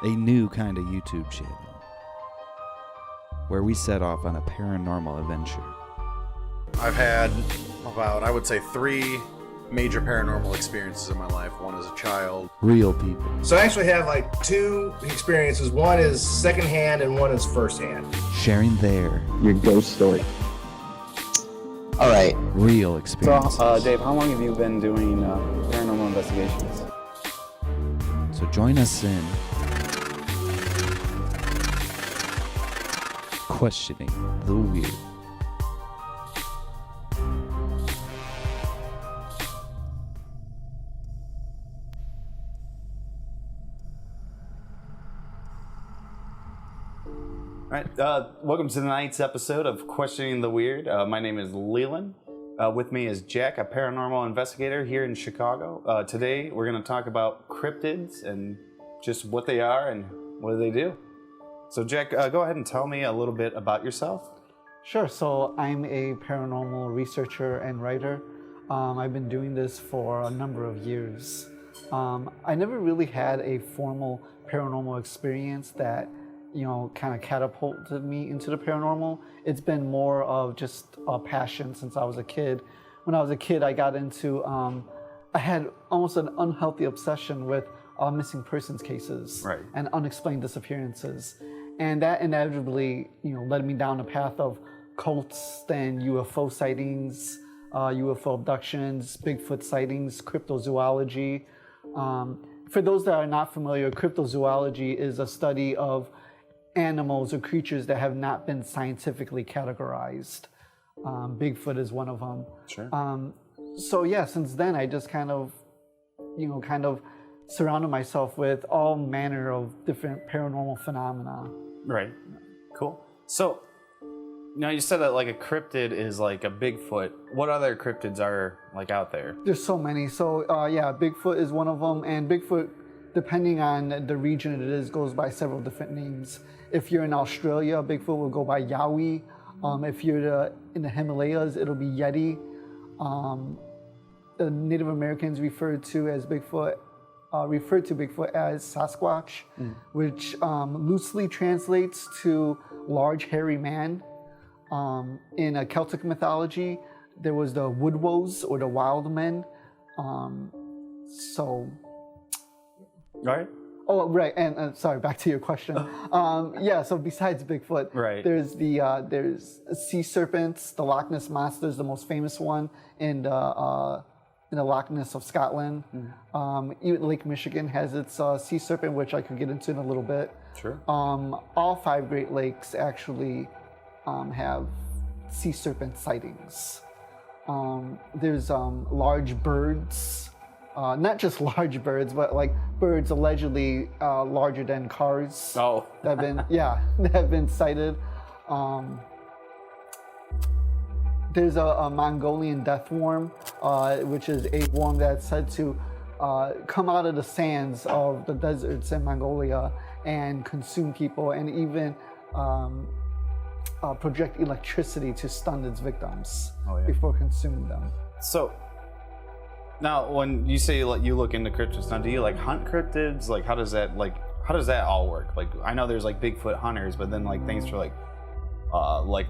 a new kind of YouTube channel where we set off on a paranormal adventure. I've had about, I would say, 3 major paranormal experiences in my life. One as a child. Real people. So I actually have like 2 experiences. One is secondhand and one is firsthand. Sharing your ghost story. All right. real experiences. So, Dave, how long have you been doing paranormal investigations? So join us in questioning the weird. All right, welcome to tonight's episode of Questioning the Weird. My name is Leland. With me is Jack, a paranormal investigator here in Chicago. Today, we're going to talk about cryptids and just what they are and what do they do. So, Jack, go ahead and tell me a little bit about yourself. Sure. So I'm a paranormal researcher and writer. I've been doing this for a number of years. I never really had a formal paranormal experience that kind of catapulted me into the paranormal. It's been more of just a passion since I was a kid. When I was a kid, I got into, I had almost an unhealthy obsession with missing persons cases and unexplained disappearances. And that inevitably, led me down a path of cults and UFO sightings, UFO abductions, Bigfoot sightings, cryptozoology. For those that are not familiar, cryptozoology is a study of animals or creatures that have not been scientifically categorized. Bigfoot is one of them. Sure. So yeah, since then I just kind of surrounded myself with all manner of different paranormal phenomena. Right. Cool. So, now you said that like a cryptid is like a Bigfoot. What other cryptids are like out there? There's so many. So yeah, Bigfoot is one of them, and Bigfoot, depending on the region it is, goes by several different names. If you're in Australia, Bigfoot will go by Yowie. If you're in the Himalayas, it'll be Yeti. The Native Americans refer to Bigfoot as Sasquatch, which loosely translates to large hairy man. In a Celtic mythology, there was the Woodwoes or the wild men. All right. Oh, right. And sorry, back to your question. Yeah. So besides Bigfoot, there's there's sea serpents. The Loch Ness Monster is the most famous one in the Loch Ness of Scotland. Even Lake Michigan has its sea serpent, which I could get into in a little bit. Sure. All 5 Great Lakes actually have sea serpent sightings. There's large birds. Not just large birds, but like birds allegedly larger than cars. Oh. that have been sighted. There's a Mongolian death worm, which is a worm that's said to come out of the sands of the deserts in Mongolia and consume people, and even project electricity to stun its victims before consuming them. So, now when you say like you look into cryptids, now do you like hunt cryptids? Like how does that all work? Like I know there's like Bigfoot hunters, but then like things for like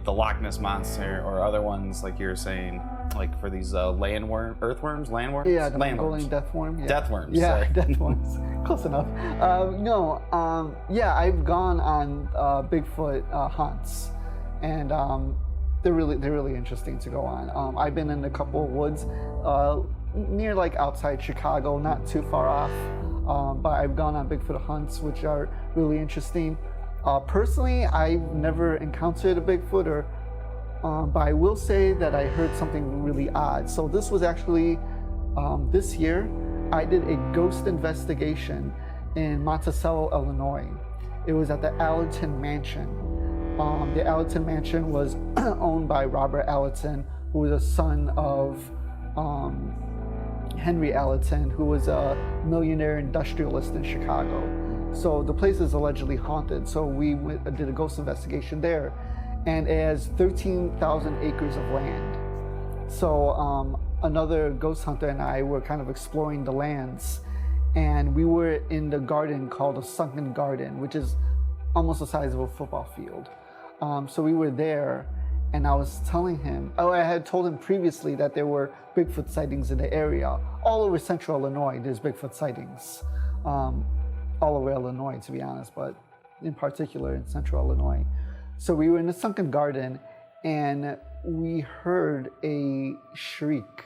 the Loch Ness Monster or other ones like you were saying, like for these earthworms, landworms? Yeah, the Mongolian death worm. Yeah. Death worms. Yeah, sorry. death worms. Close enough. Yeah, I've gone on Bigfoot hunts, and they're really interesting to go on. I've been in a couple of woods near like outside Chicago, not too far off, but I've gone on Bigfoot hunts, which are really interesting. Personally, I've never encountered a Bigfoot, but I will say that I heard something really odd. So this was actually this year. I did a ghost investigation in Monticello, Illinois. It was at the Allerton Mansion. The Allerton Mansion was owned by Robert Allerton, who was a son of Henry Allerton, who was a millionaire industrialist in Chicago. So the place is allegedly haunted. So we did a ghost investigation there, and it has 13,000 acres of land. So another ghost hunter and I were kind of exploring the lands, and we were in the garden called a sunken garden, which is almost the size of a football field. So we were there, and I was telling him, I had told him previously that there were Bigfoot sightings in the area. All over central Illinois, there's Bigfoot sightings. All over Illinois, to be honest, but in particular in central Illinois. So we were in the sunken garden, and we heard a shriek.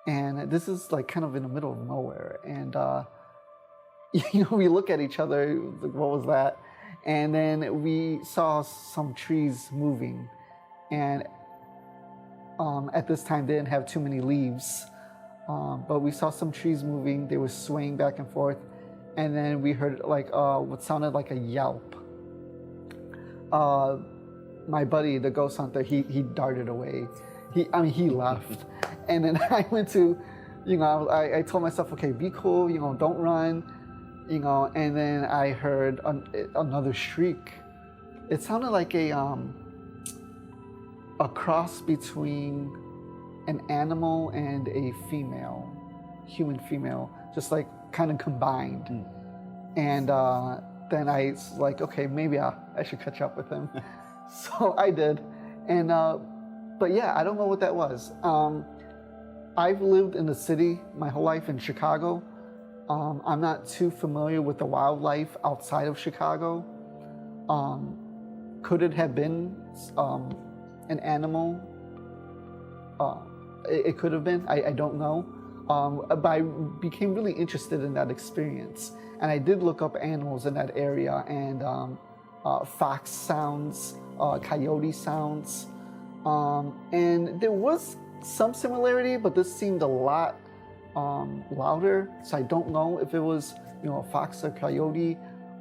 And this is like kind of in the middle of nowhere. And, we look at each other, like, what was that? And then we saw some trees moving. And at this time, they didn't have too many leaves. But we saw some trees moving. They were swaying back and forth. And then we heard like what sounded like a yelp. My buddy, the ghost hunter, he darted away. He left. And then I went to, I told myself, okay, be cool, don't run, and then I heard another shriek. It sounded like a cross between an animal and a female, human female, just like kind of combined. And then I was like, okay, maybe I should catch up with him. So I did. And, but yeah, I don't know what that was. I've lived in the city my whole life in Chicago. I'm not too familiar with the wildlife outside of Chicago. Could it have been an animal? It could have been. I don't know. But I became really interested in that experience. And I did look up animals in that area, and fox sounds, coyote sounds. And there was some similarity, but this seemed a lot louder. So I don't know if it was, a fox or coyote,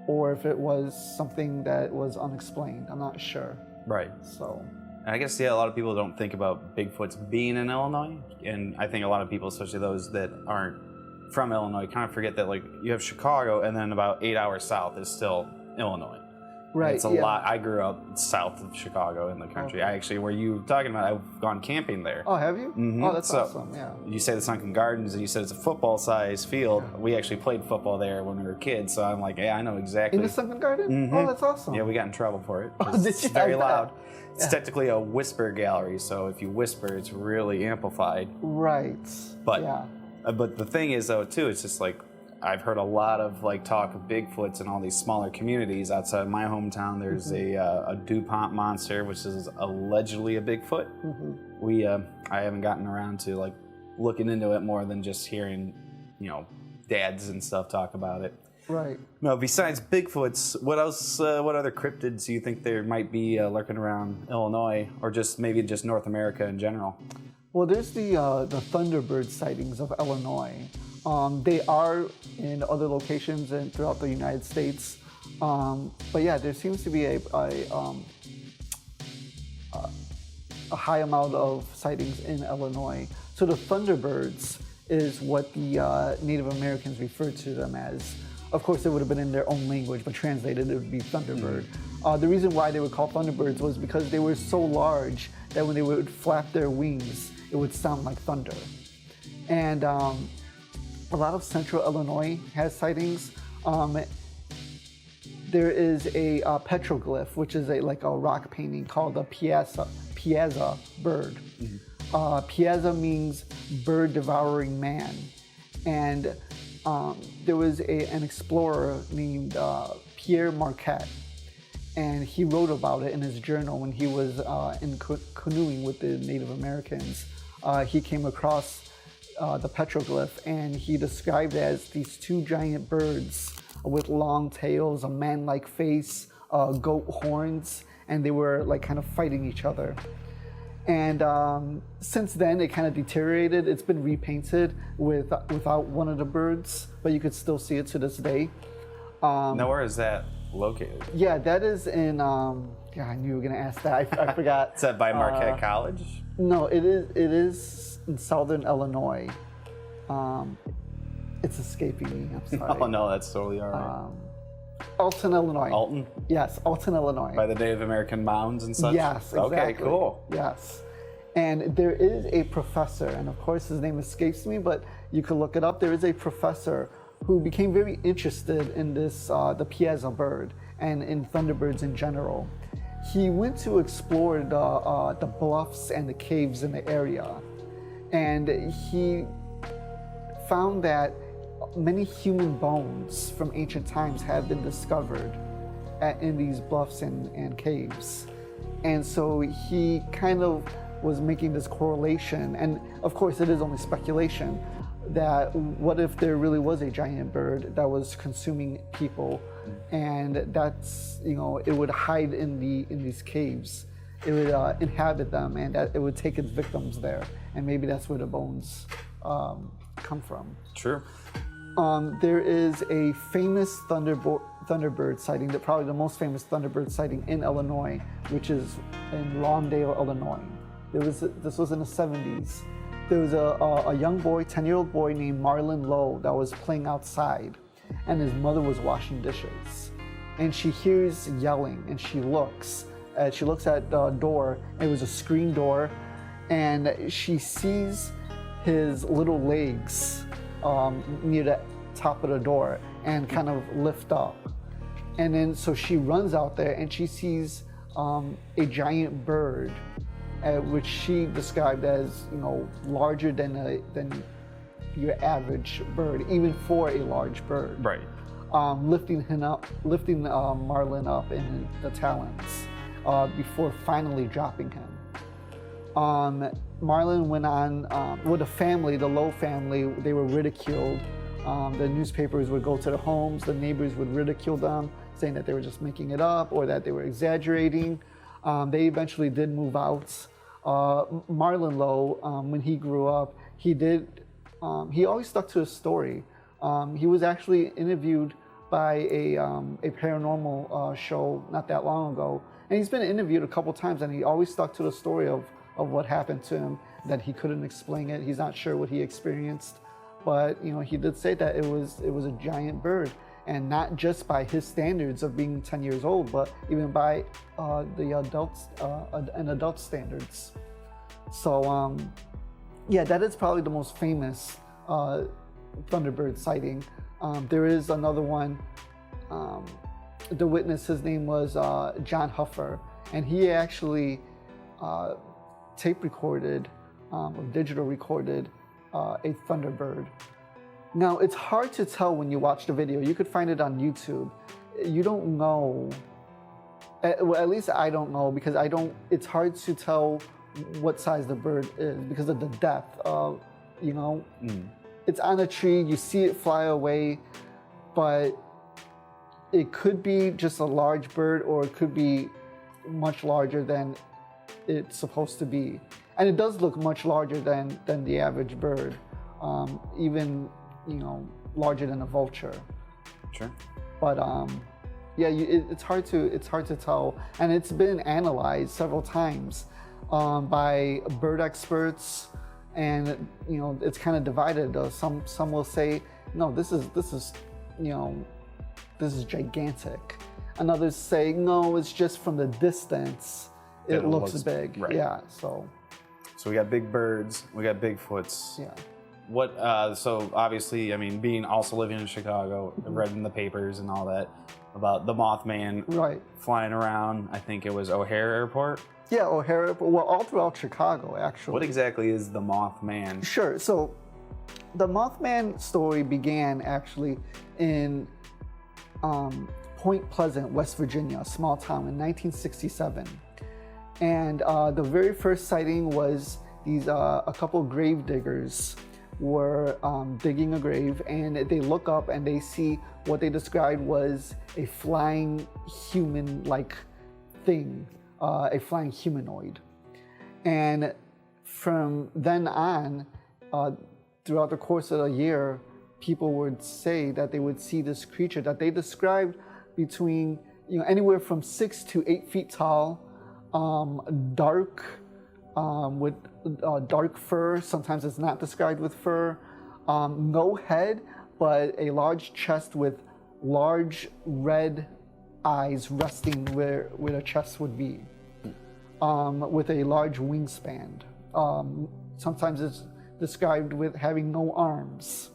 or if it was something that was unexplained. I'm not sure. Right. So. I guess, a lot of people don't think about Bigfoots being in Illinois. And I think a lot of people, especially those that aren't from Illinois, kind of forget that, like, you have Chicago, and then about 8 hours south is still Illinois. Right. It's a lot. I grew up south of Chicago in the country. Okay. I actually, where you were talking about, I've gone camping there. Oh, have you? Mm-hmm. Oh, that's So, awesome. Yeah. You say the Sunken Gardens, and you said it's a football-sized field. Yeah. We actually played football there when we were kids, so I'm like, I know exactly. In the sunken garden? Mhm. Oh, that's awesome. Yeah, we got in trouble for it. Oh, It's did you? very I bet. loud. It's Yeah. technically a whisper gallery, so if you whisper, it's really amplified. Right. But yeah. But the thing is, though, too, it's just like, I've heard a lot of like talk of Bigfoots in all these smaller communities. Outside of my hometown, there's a DuPont monster, which is allegedly a Bigfoot. I haven't gotten around to like looking into it more than just hearing, dads and stuff talk about it. Right. Now, besides Bigfoots, what else? What other cryptids do you think there might be lurking around Illinois, or just maybe just North America in general? Well, there's the Thunderbird sightings of Illinois. They are in other locations and throughout the United States. But yeah, there seems to be a high amount of sightings in Illinois. So the Thunderbirds is what the Native Americans referred to them as. Of course, it would have been in their own language, but translated it would be Thunderbird. The reason why they were called Thunderbirds was because they were so large that when they would flap their wings, it would sound like thunder. And a lot of central Illinois has sightings. There is a petroglyph, which is like a rock painting called the Piazza bird. Piazza means bird devouring man. And there was an explorer named Pierre Marquette, and he wrote about it in his journal when he was canoeing with the Native Americans. He came across the petroglyph, and he described it as these two giant birds with long tails, a man-like face, goat horns, and they were like kind of fighting each other. And since then, it kind of deteriorated. It's been repainted without one of the birds, but you could still see it to this day. Now, where is that located? Yeah, that is in. Yeah, I knew you were gonna ask that. I forgot. Is that by Marquette College? No, it is in southern Illinois. It's escaping me. I'm sorry. Oh no, that's totally all right. Alton, Illinois. Alton? Yes, Alton, Illinois. By the Native American mounds and such? Yes, exactly. Okay, cool. Yes. And there is a professor, and of course his name escapes me, but you can look it up. There is a professor who became very interested in this, the Piazza bird and in thunderbirds in general. He went to explore the bluffs and the caves in the area, and he found that many human bones from ancient times have been discovered in these bluffs and caves. And so he kind of was making this correlation, and of course it is only speculation, that what if there really was a giant bird that was consuming people, and that's, you know, it would hide in these caves, it would inhabit them, and that it would take its victims there, and maybe that's where the bones come from. True. There is a famous thunderbird sighting, probably the most famous thunderbird sighting in Illinois, which is in Lawndale, Illinois. This was in the 70s. There was a young boy, 10-year-old boy named Marlon Lowe that was playing outside, and his mother was washing dishes. And she hears yelling, and she looks at the door. It was a screen door, and she sees his little legs near the top of the door and kind of lift up. And then so she runs out there and she sees a giant bird, which she described as, you know, larger than your average bird, even for a large bird. Right. Lifting Marlin up in the talons before finally dropping him. Marlin went on with the family, the Lowe family. They were ridiculed. The newspapers would go to the homes. The neighbors would ridicule them, saying that they were just making it up or that they were exaggerating. They eventually did move out. Marlon Lowe, when he grew up, he always stuck to his story. He was actually interviewed by a paranormal show not that long ago, and he's been interviewed a couple times, and he always stuck to the story of what happened to him, that he couldn't explain it. He's not sure what he experienced, but, you know, he did say that it was a giant bird, and not just by his standards of being 10 years old, but even by the adult standards. So yeah, that is probably the most famous thunderbird sighting. There is another one. The witness, his name was John Huffer, and he actually tape recorded or digital recorded a thunderbird. Now, it's hard to tell when you watch the video. You could find it on YouTube. You don't know, well, at least I don't know, because it's hard to tell what size the bird is because of the depth of, you know, it's on a tree, you see it fly away, but it could be just a large bird, or it could be much larger than it's supposed to be. And it does look much larger than the average bird, even, you know, larger than a vulture. Sure. But yeah, it's hard to tell, and it's been analyzed several times by bird experts, and, you know, it's kind of divided. Some will say, no, this is you know, this is gigantic, and others say, no, it's just from the distance it looks big. Right. Yeah. So we got big birds, we got Bigfoots. yeah. What? So obviously, I mean, being also living in Chicago, I read in the papers and all that about the Mothman Right. flying around. I think it was O'Hare Airport. Yeah, O'Hare. Well, all throughout Chicago, actually. What exactly is the Mothman? Sure. So the Mothman story began actually in Point Pleasant, West Virginia, a small town, in 1967. And the very first sighting was these a couple grave diggers were digging a grave, and they look up and they see what they described was a flying human-like thing, a flying humanoid. And from then on, throughout the course of a year, people would say that they would see this creature that they described between, you know, anywhere from 6 to 8 feet tall, dark, with dark fur. Sometimes it's not described with fur. No head, but a large chest with large red eyes resting where the chest would be, with a large wingspan. Sometimes it's described with having no arms.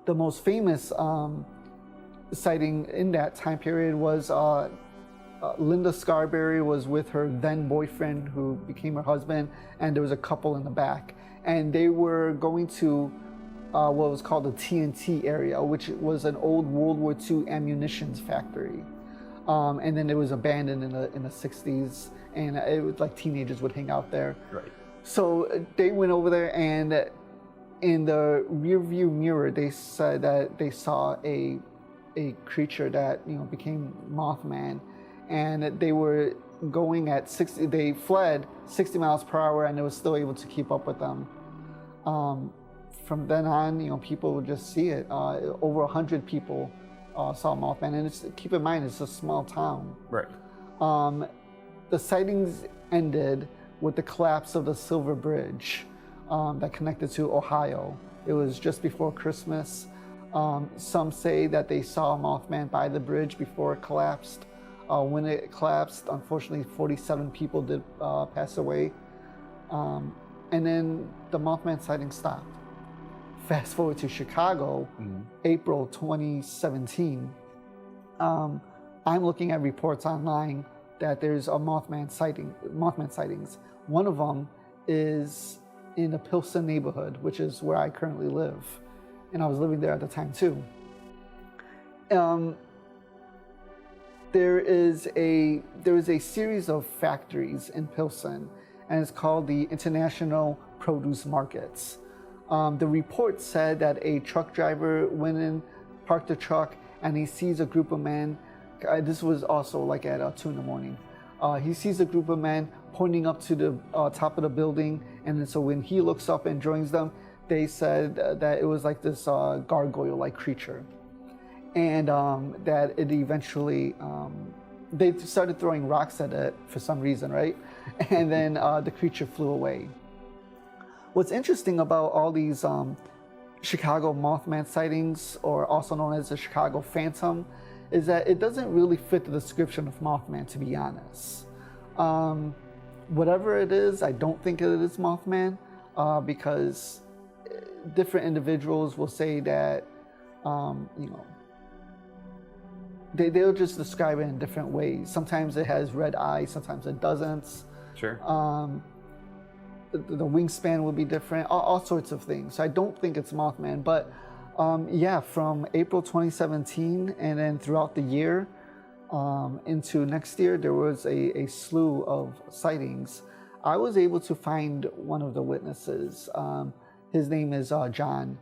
the most famous sighting in that time period was Linda Scarberry was with her then boyfriend, who became her husband, and there was a couple in the back, and they were going to what was called the TNT area, which was an old World War II ammunition factory, and then it was abandoned in the 60s, and it was like teenagers would hang out there. Right. So they went over there, and in the rear view mirror, they said that they saw a creature that became Mothman, and they were going at 60. They fled 60 miles per hour, and they were still able to keep up with them. From then on, people would just see it. Over 100 people saw Mothman, and keep in mind, it's a small town. Right. The sightings ended with the collapse of the Silver Bridge that connected to Ohio. It was just before Christmas. Some say that they saw Mothman by the bridge before it collapsed. When it collapsed, unfortunately, 47 people did pass away. And then the Mothman sighting stopped. Fast forward to Chicago, April 2017. I'm looking at reports online that there's a Mothman sightings. One of them is in the Pilsen neighborhood, which is where I currently live, and I was living there at the time too. There is a series of factories in Pilsen, and it's called the International Produce Markets. The report said that a truck driver went in, parked the truck, and he sees a group of men. This was also like at 2 in the morning. He sees a group of men pointing up to the top of the building, and then so when he looks up and joins them, they said that it was like this gargoyle-like creature, and that it eventually they started throwing rocks at it for some reason, right? And then the creature flew away. What's interesting about all these Chicago Mothman sightings, or also known as the Chicago Phantom, is that it doesn't really fit the description of Mothman, to be honest. Whatever it is, I don't think it is Mothman, because different individuals will say that, they'll just describe it in different ways. Sometimes it has red eyes, sometimes it doesn't. Sure. The wingspan will be different, all sorts of things. So I don't think it's Mothman, but from April 2017 and then throughout the year into next year, there was a slew of sightings. I was able to find one of the witnesses. His name is John.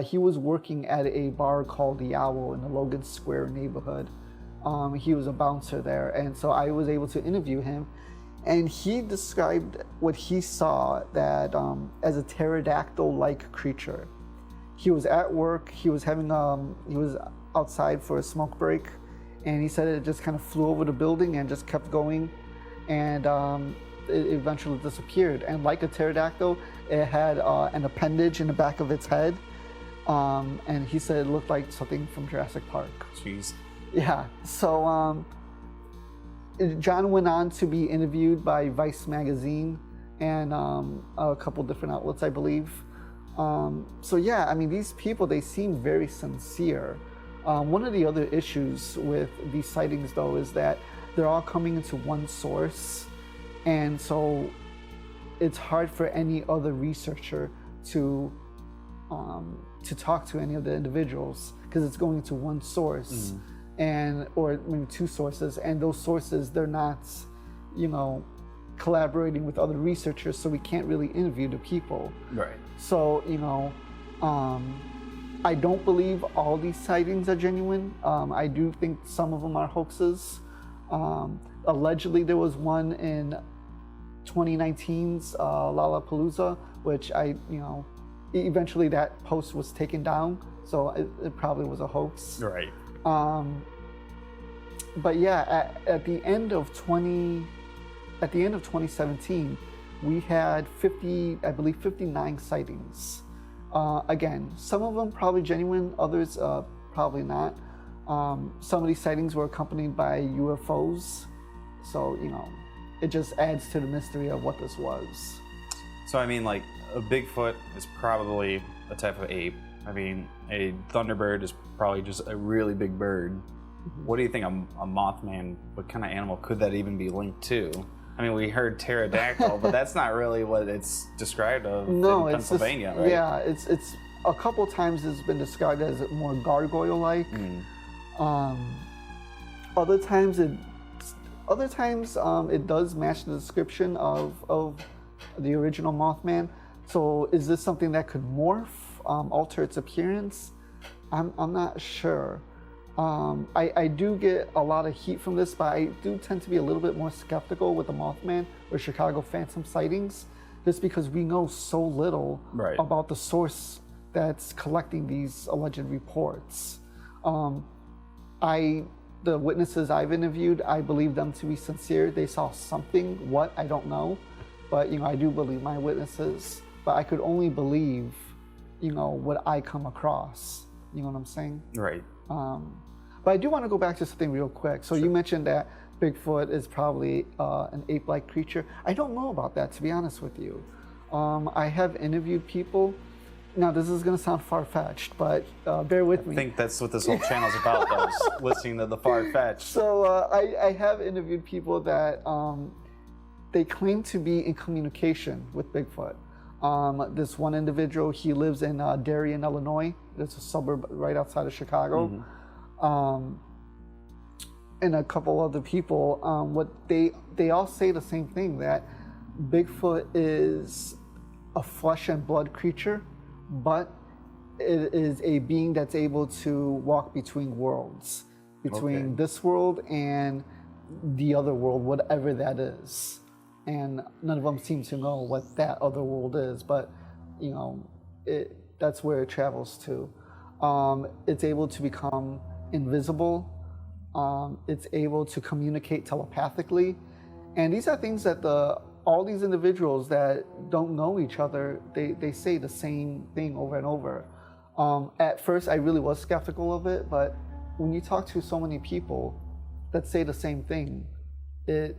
He was working at a bar called The Owl in the Logan Square neighborhood. He was a bouncer there, and so I was able to interview him. And he described what he saw that as a pterodactyl-like creature. He was at work. He was outside for a smoke break, and he said it just kind of flew over the building and just kept going, and it eventually disappeared. And like a pterodactyl, it had an appendage in the back of its head, and he said it looked like something from Jurassic Park. Jeez. Yeah. So. John went on to be interviewed by Vice magazine and a couple different outlets, I believe. So yeah, I mean, these people, they seem very sincere. One of the other issues with these sightings, though, is that they're all coming into one source, and so it's hard for any other researcher to talk to any of the individuals, because it's going to one source. Or maybe two sources, and those sources, they're not, collaborating with other researchers, so we can't really interview the people. Right. So, I don't believe all these sightings are genuine. I do think some of them are hoaxes. Allegedly, there was one in 2019's Lollapalooza, which eventually that post was taken down, so it probably was a hoax. Right. But yeah, at the end of 2017, we had 59 sightings. Again, some of them probably genuine, others probably not. Some of these sightings were accompanied by UFOs, so it just adds to the mystery of what this was. So I mean, like, a Bigfoot is probably a type of ape. I mean, a thunderbird is probably just a really big bird. What do you think a Mothman, what kind of animal could that even be linked to? I mean, we heard pterodactyl, but that's not really what it's described of in Pennsylvania, right? Yeah, it's a couple times it's been described as more gargoyle-like. Other times it does match the description of the original Mothman. So is this something that could morph, alter its appearance? I'm not sure. I do get a lot of heat from this, but I do tend to be a little bit more skeptical with the Mothman or Chicago Phantom sightings, just because we know so little about the source that's collecting these alleged reports. The witnesses I've interviewed, I believe them to be sincere. They saw something, what, I don't know. But, I do believe my witnesses. But I could only believe, what I come across. You know what I'm saying? Right. But I do want to go back to something real quick. So you mentioned that Bigfoot is probably an ape-like creature. I don't know about that, to be honest with you. I have interviewed people. Now, this is going to sound far-fetched, but bear with me. I think that's what this whole channel's about, though, listening to the far-fetched. So I have interviewed people that they claim to be in communication with Bigfoot. This one individual, he lives in Darien, Illinois. It's a suburb right outside of Chicago. And a couple other people, what they all say the same thing, that Bigfoot is a flesh and blood creature, but it is a being that's able to walk between worlds, between this world and the other world, whatever that is. And none of them seem to know what that other world is, but that's where it travels to. It's able to become invisible. It's able to communicate telepathically. And these are things that all these individuals that don't know each other, they say the same thing over and over. At first, I really was skeptical of it, but when you talk to so many people that say the same thing, it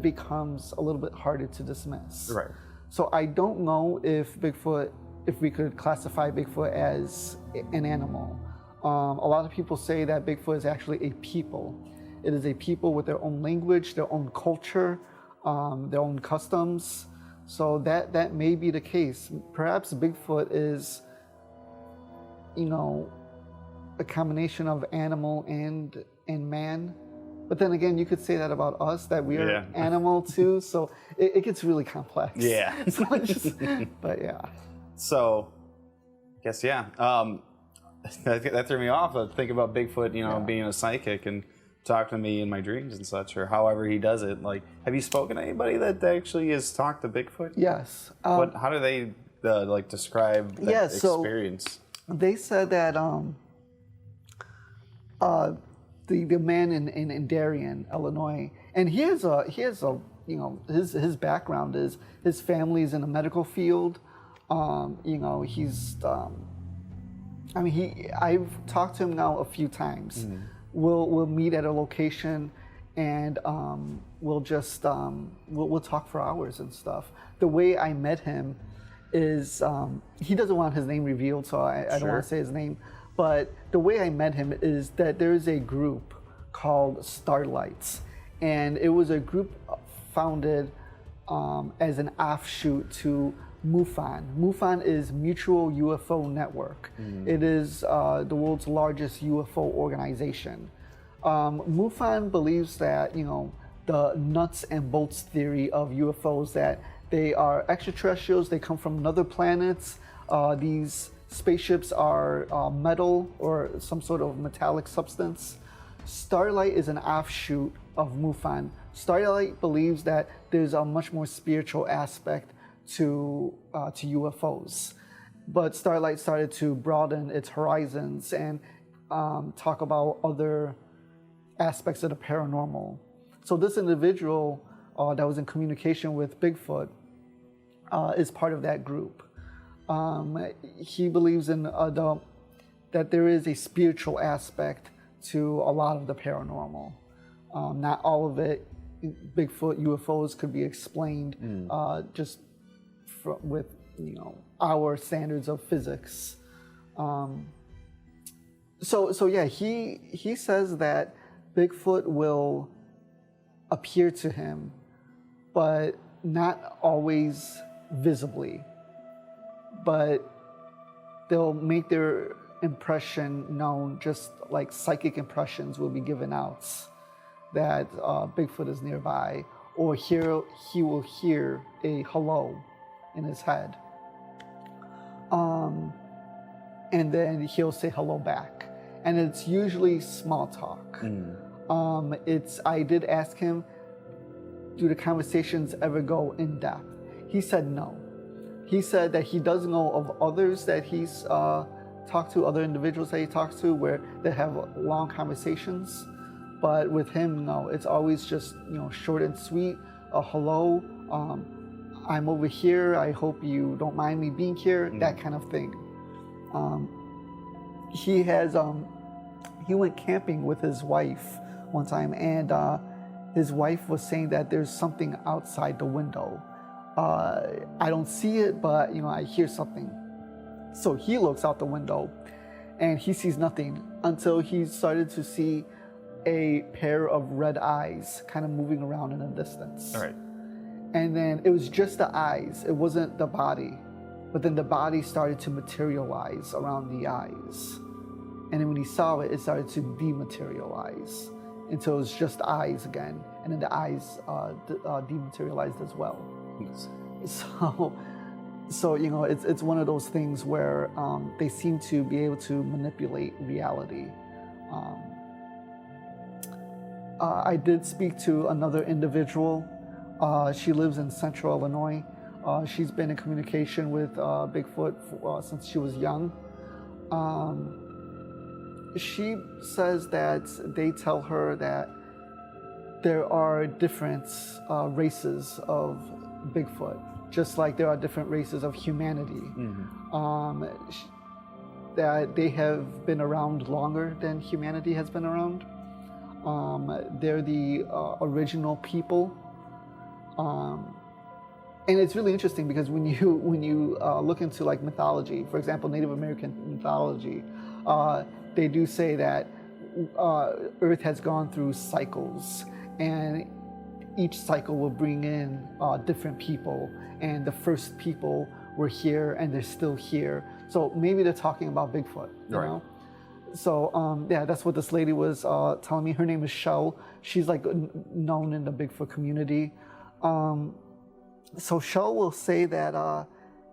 becomes a little bit harder to dismiss. Right. So I don't know if we could classify Bigfoot as an animal. A lot of people say that Bigfoot is actually a people. It is a people with their own language, their own culture, their own customs. So that may be the case. Perhaps Bigfoot is, a combination of animal and man. But then again, you could say that about us, that we are animal too. So it gets really complex. Yeah. But yeah. So, I guess, that threw me off. I think about Bigfoot, being a psychic and talking to me in my dreams and such, or however he does it. Like, have you spoken to anybody that actually has talked to Bigfoot? Yes. How do they describe that experience? So they said that the man in Darien, Illinois, and he has a his background is his family's in the medical field. He's I've talked to him now a few times. We'll meet at a location and we'll just we'll talk for hours and stuff. The way I met him is he doesn't want his name revealed, so I don't want to say his name. But the way I met him is that there is a group called Starlights, and it was a group founded as an offshoot to MUFON. MUFON is Mutual UFO Network. It is the world's largest UFO organization. MUFON believes that, the nuts and bolts theory of UFOs, that they are extraterrestrials, they come from other planets. These spaceships are metal or some sort of metallic substance. Starlight is an offshoot of MUFON. Starlight believes that there's a much more spiritual aspect to UFOs. But Starlight started to broaden its horizons and talk about other aspects of the paranormal. So this individual that was in communication with Bigfoot is part of that group. He believes in that there is a spiritual aspect to a lot of the paranormal. Not all of it, Bigfoot, UFOs, could be explained with our standards of physics. So yeah, he says that Bigfoot will appear to him, but not always visibly. But they'll make their impression known, just like psychic impressions will be given out that Bigfoot is nearby, or he will hear a hello in his head. And then he'll say hello back. And it's usually small talk. I did ask him, do the conversations ever go in depth? He said no. He said that he does know of others that he's talked to, other individuals that he talks to, where they have long conversations. But with him, no. It's always just, short and sweet. A hello. I'm over here. I hope you don't mind me being here. That kind of thing. He went camping with his wife one time, and his wife was saying that there's something outside the window. I don't see it, but I hear something. So he looks out the window, and he sees nothing until he started to see a pair of red eyes kind of moving around in the distance. All right. And then it was just the eyes. It wasn't the body. But then the body started to materialize around the eyes. And then when he saw it, it started to dematerialize until it was just eyes again. And then the eyes dematerialized as well. Yes. So it's one of those things where they seem to be able to manipulate reality. I did speak to another individual. She lives in Central Illinois. She's been in communication with Bigfoot since she was young. She says that they tell her that there are different races of Bigfoot, just like there are different races of humanity. That they have been around longer than humanity has been around. They're the original people. And it's really interesting because when you look into like mythology, for example, Native American mythology, they do say that Earth has gone through cycles, and each cycle will bring in different people, and the first people were here and they're still here. So maybe they're talking about Bigfoot, you know? So yeah, that's what this lady was telling me. Her name is Shell. She's like known in the Bigfoot community. So Shell will say that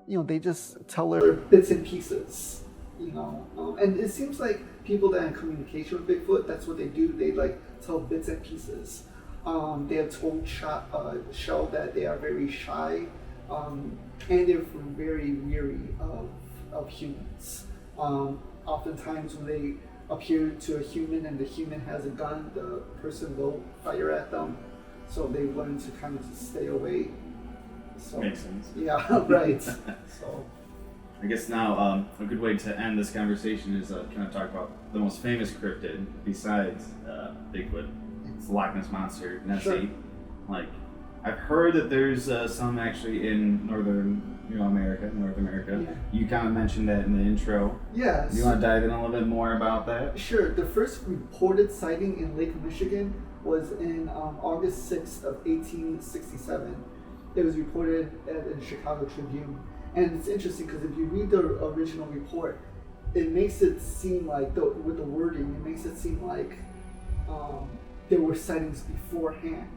they just tell her bits and pieces, and it seems like people that are in communication with Bigfoot, that's what they do. They like tell bits and pieces. They have told Shell that they are very shy, and they're very weary of humans. Oftentimes when they appear to a human and the human has a gun, the person will fire at them. So they learn to kind of stay away. So, makes sense. Yeah, right. So I guess now a good way to end this conversation is kind of talk about the most famous cryptid besides Bigfoot. It's the Loch Ness Monster, Nessie. Sure. Like, I've heard that there's some actually in North America. Yeah. You kind of mentioned that in the intro. Yes. You want to dive in a little bit more about that? Sure. The first reported sighting in Lake Michigan was in August 6th of 1867. It was reported in the Chicago Tribune. And it's interesting because if you read the original report, it makes it seem like, with the wording, it makes it seem like there were sightings beforehand.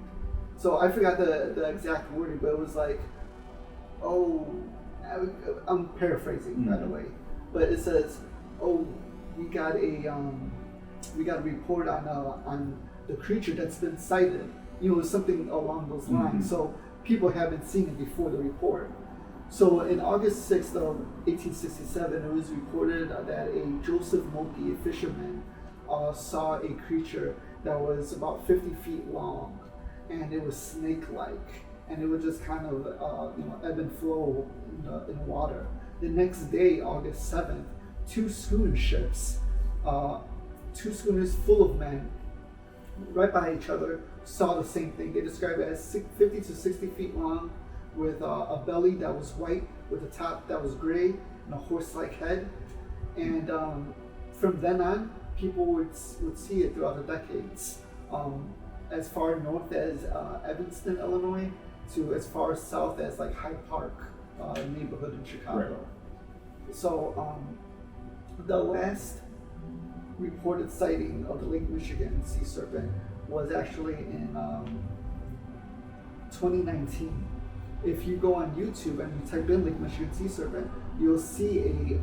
So I forgot the exact wording, but it was like, I'm paraphrasing, by the way, but it says, we got a report on the creature that's been sighted, something along those lines. So people haven't seen it before the report. So in August 6th of 1867, it was reported that a Joseph Mulkey, a fisherman, saw a creature that was about 50 feet long, and it was snake-like, and it would just kind of ebb and flow in the water. The next day, August 7th, two schooner ships, two schooners full of men, right by each other, saw the same thing. They described it as 50 to 60 feet long, with a belly that was white, with a top that was gray, and a horse-like head. And from then on, people would see it throughout the decades. As far north as Evanston, Illinois, to as far south as like Hyde Park neighborhood in Chicago. Right. So the last reported sighting of the Lake Michigan sea serpent was actually in 2019. If you go on YouTube and you type in Lake Michigan sea serpent, you'll see a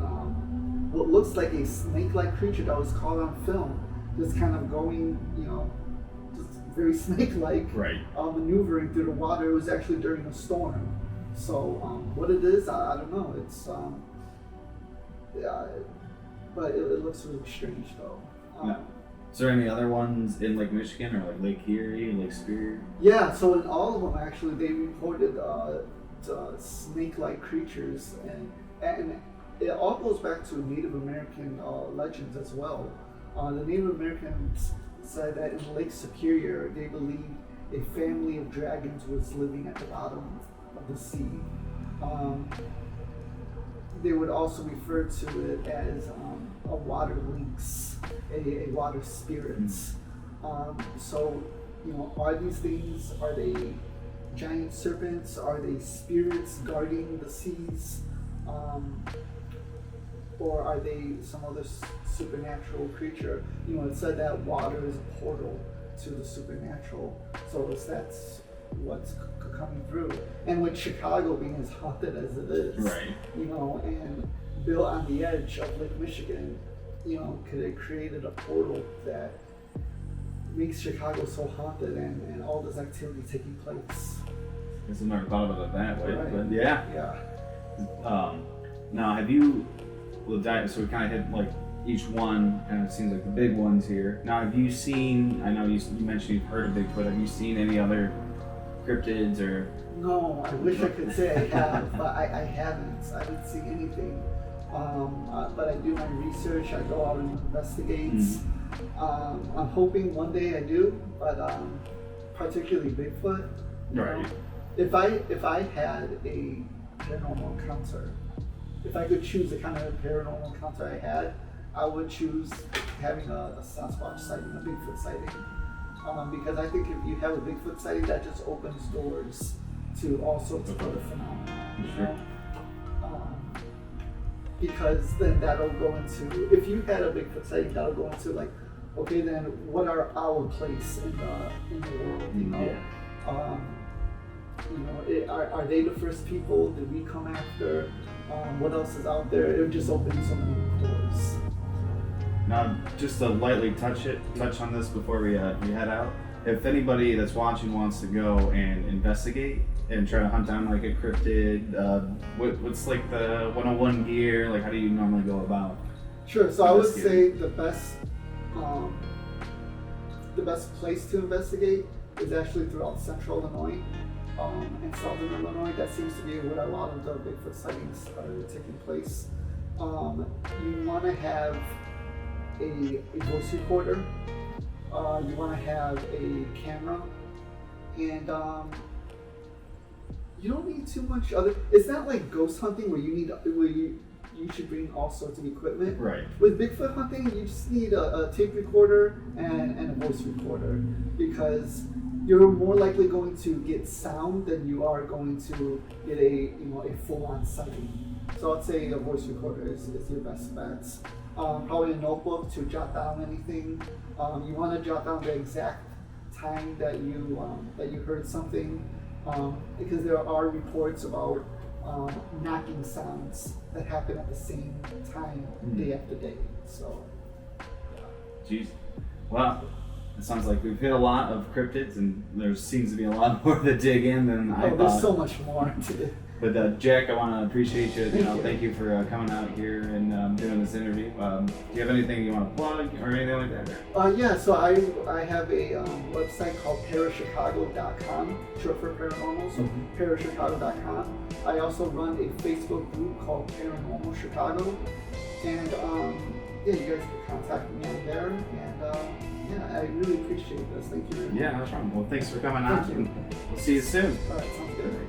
what looks like a snake-like creature that was caught on film, just kind of going, just very snake-like, Right. Maneuvering through the water. It was actually during a storm. So what it is, I don't know. It's but it looks really strange though. No. Is there any other ones in Lake Michigan or like Lake Erie, Lake Superior? Yeah, so in all of them actually, they reported snake-like creatures, and it all goes back to Native American legends as well. The Native Americans said that in Lake Superior, they believed a family of dragons was living at the bottom of the sea. They would also refer to it as a water lynx, a water spirits. So, are these things, are they giant serpents? Are they spirits guarding the seas? Or are they some other supernatural creature? It said that water is a portal to the supernatural. So that's what's coming through. And with Chicago being as haunted as it is, right? And built on the edge of Lake Michigan, could it created a portal that makes Chicago so haunted and all this activity taking place. I guess I've never thought about it that way, Right. but yeah. Yeah. Now, have you? So we kind of hit like each one. Kind of seems like the big ones here. Now, have you seen? I know you mentioned you've heard of Bigfoot. Have you seen any other cryptids or? No, I wish I could say I have, but I haven't. I haven't seen anything. But I do my research. I go out and investigate. Mm-hmm. I'm hoping one day I do, but particularly Bigfoot. Right. If I had a paranormal encounter, if I could choose the kind of paranormal encounter I had, I would choose having a Sasquatch sighting, a Bigfoot sighting. Because I think if you have a Bigfoot sighting, that just opens doors to all sorts of other phenomena. Sure. Because then that'll go into, if you had a Bigfoot sighting, that'll go into like, okay, then what are our place in the world? Are they the first people? Did we come after? What else is out there? It just opens so many doors. Now, just to lightly touch on this before we head out. If anybody that's watching wants to go and investigate and try to hunt down like a cryptid, what's like the 101 gear? Like, how do you normally go about? Sure. So I would say the best place to investigate is actually throughout Central Illinois and Southern Illinois. That seems to be where a lot of the Bigfoot sightings are taking place. You want to have a voice recorder. You want to have a camera, and you don't need too much other. It's not like ghost hunting where you should bring all sorts of equipment. Right. With Bigfoot hunting, you just need a tape recorder and a voice recorder, because you're more likely going to get sound than you are going to get a full-on sighting. So I'd say a voice recorder is your best bets. Probably a notebook to jot down anything. You want to jot down the exact time that you heard something, because there are reports about knocking sounds that happen at the same time, day after day. So, Jeez. Wow. It sounds like we've hit a lot of cryptids, and there seems to be a lot more to dig in than I thought. There's so much more to. But Jack, I want to appreciate you. Thank you for coming out here and doing this interview. Do you have anything you want to plug or anything like that? Yeah. So I have a website called parachicago.com, short for paranormal. So parachicago.com. I also run a Facebook group called Paranormal Chicago, and you guys can contact me on there. And I really appreciate this. Thank you very much. Yeah, no problem. Well, thanks for coming out. Thank you. We'll see you soon. All right, sounds good.